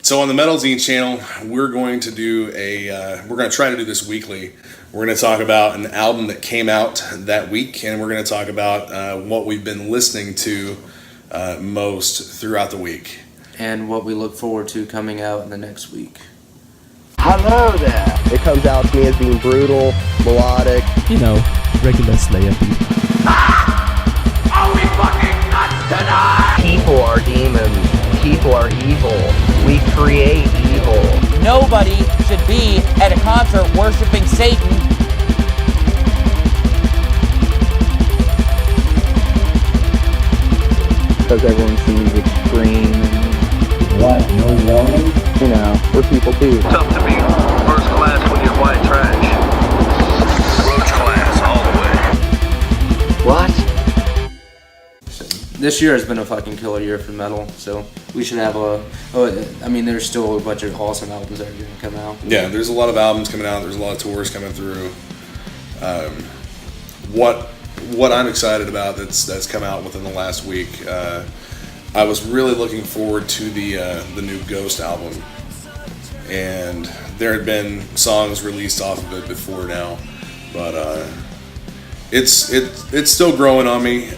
So on the Metalzine channel, we're going to try to do this weekly. We're going to talk about an album that came out that week, and we're going to talk about what we've been listening to most throughout the week. And what we look forward to coming out in the next week. Hello there! It comes out to me as being brutal, melodic. You know, regular Slayer beat. Are we fucking nuts tonight? People are demons. People are evil. We create evil. Nobody should be at a concert worshiping Satan. Because everyone seems extreme. What? No warning? You know, we're people too. Tough to be first class when you're white trash. Roach class all the way. What? This year has been a fucking killer year for metal, so we should have there's still a bunch of awesome albums that are going to come out. Yeah, there's a lot of albums coming out. There's a lot of tours coming through. What I'm excited about that's come out within the last week. I was really looking forward to the new Ghost album, and there had been songs released off of it before now, but it's still growing on me.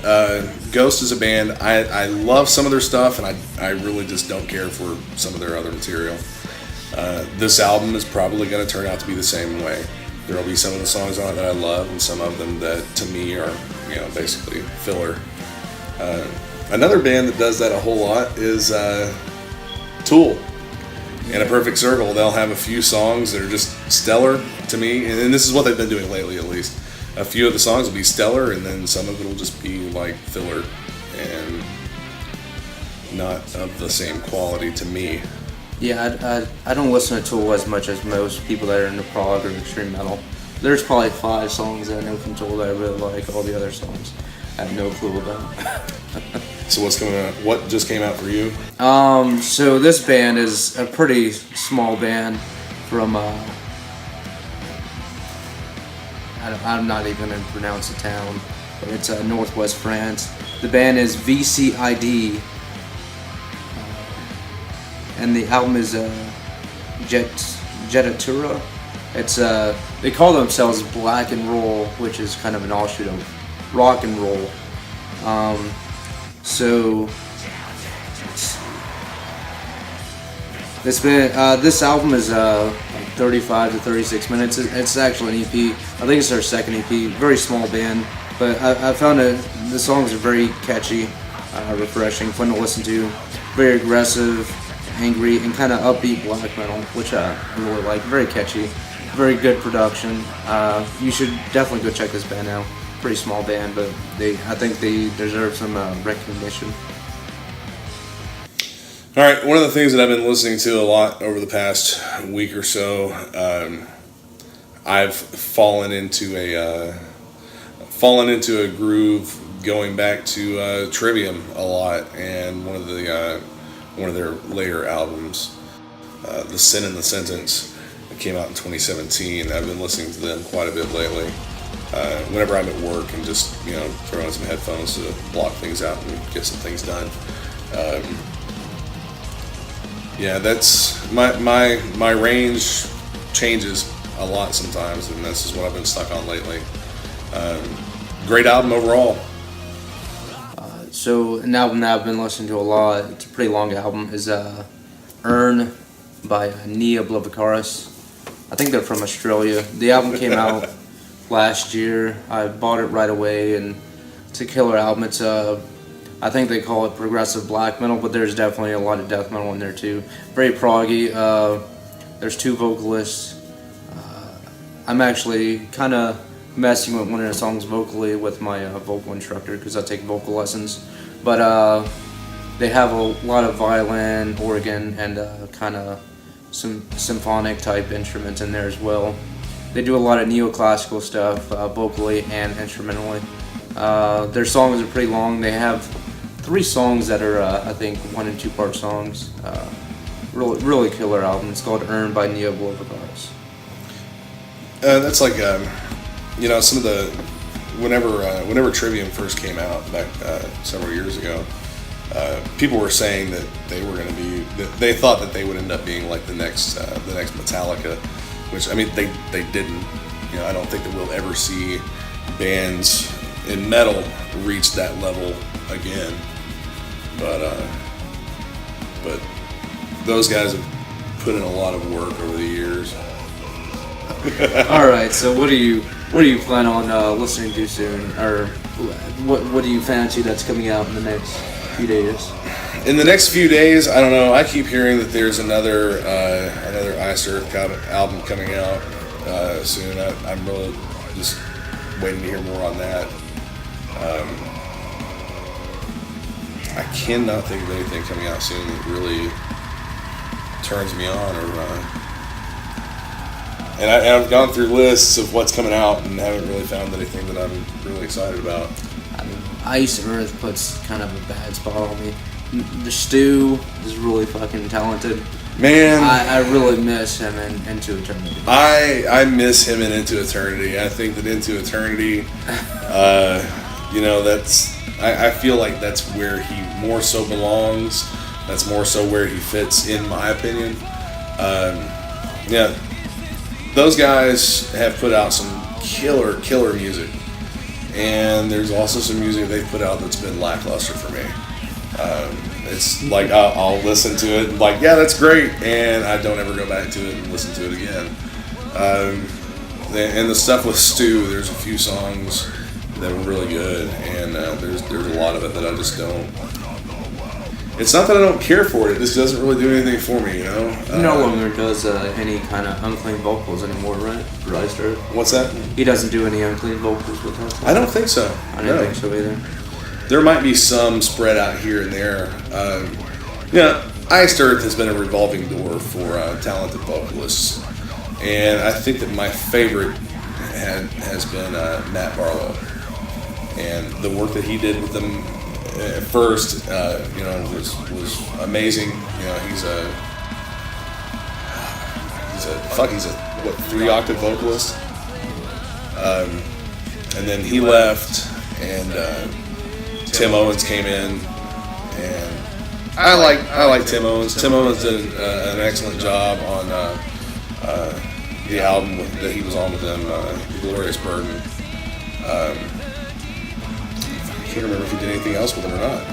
Ghost is a band. I love some of their stuff, and I really just don't care for some of their other material. This album is probably going to turn out to be the same way. There will be some of the songs on it that I love, and some of them that to me are basically filler. Another band that does that a whole lot is Tool. In A Perfect Circle, they'll have a few songs that are just stellar to me, and this is what they've been doing lately, at least. A few of the songs will be stellar, and then some of it will just be like filler and not of the same quality to me. Yeah, I don't listen to Tool as much as most people that are into prog or extreme metal. There's probably 5 songs that I know from Tool that I really like. All the other songs I have no clue about. So what's coming out? What just came out for you? So this band is a pretty small band from I'm not even going to pronounce the town, but it's northwest France. The band is VCID, and the album is Jetatura. It's they call themselves Black and Roll, which is kind of an offshoot of rock and roll. So this album is 35 to 36 minutes. It's actually an EP. I think it's their second EP. Very small band, but I found the songs are very catchy, refreshing, fun to listen to. Very aggressive, angry, and kind of upbeat black metal, which I really like. Very catchy, very good production. You should definitely go check this band out. Pretty small band, but I think they deserve some recognition. All right, one of the things that I've been listening to a lot over the past week or so, I've fallen into a groove going back to Trivium a lot, and one of their later albums, The Sin and the Sentence, that came out in 2017. I've been listening to them quite a bit lately. Whenever I'm at work and just throw on some headphones to block things out and get some things done. Yeah, that's my range changes a lot sometimes, and this is what I've been stuck on lately. Great album overall. So an album that I've been listening to a lot, it's a pretty long album, is Earn by Nia Blevikaris. I think they're from Australia. The album came out last year. I bought it right away, and it's a killer album. It's I think they call it progressive black metal, but there's definitely a lot of death metal in there too. Very proggy. There's 2 vocalists. I'm actually kind of messing with one of the songs vocally with my vocal instructor because I take vocal lessons. But they have a lot of violin, organ, and kind of some symphonic type instruments in there as well. They do a lot of neoclassical stuff vocally and instrumentally. Their songs are pretty long. They have 3 songs that are, I think, 1 and 2 part songs. Really killer album. It's called Earn by Nia Blevikaris. That's like, some of the, whenever Trivium first came out back several years ago, people were saying that they were going to be, that they thought that they would end up being like the next Metallica, which I mean they didn't. You know, I don't think that we'll ever see bands in metal reach that level again. But those guys have put in a lot of work over the years. All right, so what do you plan on listening to soon, or what do you fancy that's coming out in the next few days? In the next few days, I don't know. I keep hearing that there's another Iced Earth album coming out soon. I'm really just waiting to hear more on that. I cannot think of anything coming out soon that really turns me on, and I've gone through lists of what's coming out and haven't really found anything that I'm really excited about. I mean, Iced Earth puts kind of a bad spot on me. The Stu is really fucking talented. Man, I really miss him in Into Eternity. I miss him in Into Eternity. I think that Into Eternity, you know, I feel like that's where he more so belongs. That's more so where he fits, in my opinion. Yeah, those guys have put out some killer music, and there's also some music they've put out that's been lackluster for me. It's like I'll listen to it and like, yeah, that's great, and I don't ever go back to it and listen to it again. And the stuff with Stu, there's a few songs that were really good, and there's a lot of it that I just don't. It's not that I don't care for it; it just doesn't really do anything for me, you know. He no longer does any kind of unclean vocals anymore, right? Iced Earth. What's that? He doesn't do any unclean vocals with us. I don't think so. I didn't think so either. There might be some spread out here and there. Yeah, Iced Earth has been a revolving door for talented vocalists, and I think that my favorite has been Matt Barlow, and the work that he did with them at first, you know, was amazing. You know, he's a 3-octave vocalist, and then he left, and Tim Owens came in, and I like Tim Owens. Tim Owens did an excellent job on the album that he was on with them, Glorious Burden. I can't remember if he did anything else with them or not. I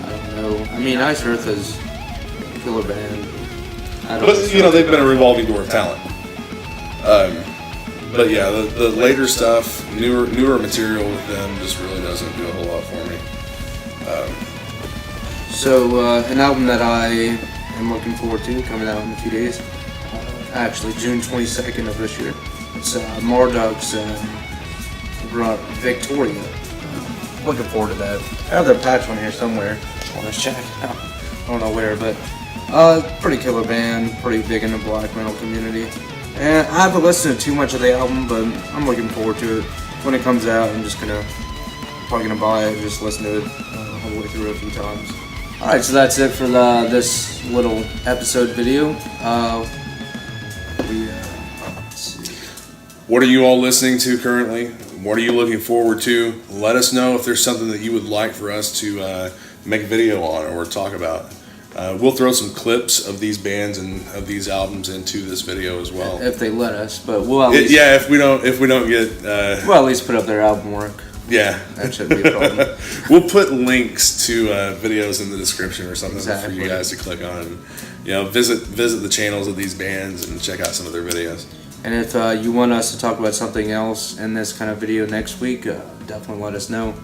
don't know. I mean, Iced Earth is a killer band. But you know, they've been a revolving door of talent. But yeah, the later stuff, newer material with them just really doesn't do a whole lot for me. So an album that I am looking forward to coming out in a few days, actually June 22nd of this year. It's Marduk's Victoria. Looking forward to that. I have their patch on here somewhere. Let's check. I don't know where, but pretty killer band, pretty big in the black metal community. And I haven't listened to too much of the album, but I'm looking forward to it. When it comes out, I'm just probably gonna buy it and just listen to it all the way through a few times. Alright, so that's it for this little episode video. Let's see. What are you all listening to currently? What are you looking forward to? Let us know if there's something that you would like for us to make a video on or talk about. We'll throw some clips of these bands and of these albums into this video as well. If they let us, but we'll at least, yeah, if we don't get we'll at least put up their album work. Yeah, that shouldn't be a problem. We'll put links to videos in the description or something for you guys to click on. And, you know, visit the channels of these bands and check out some of their videos. And if you want us to talk about something else in this kind of video next week, definitely let us know.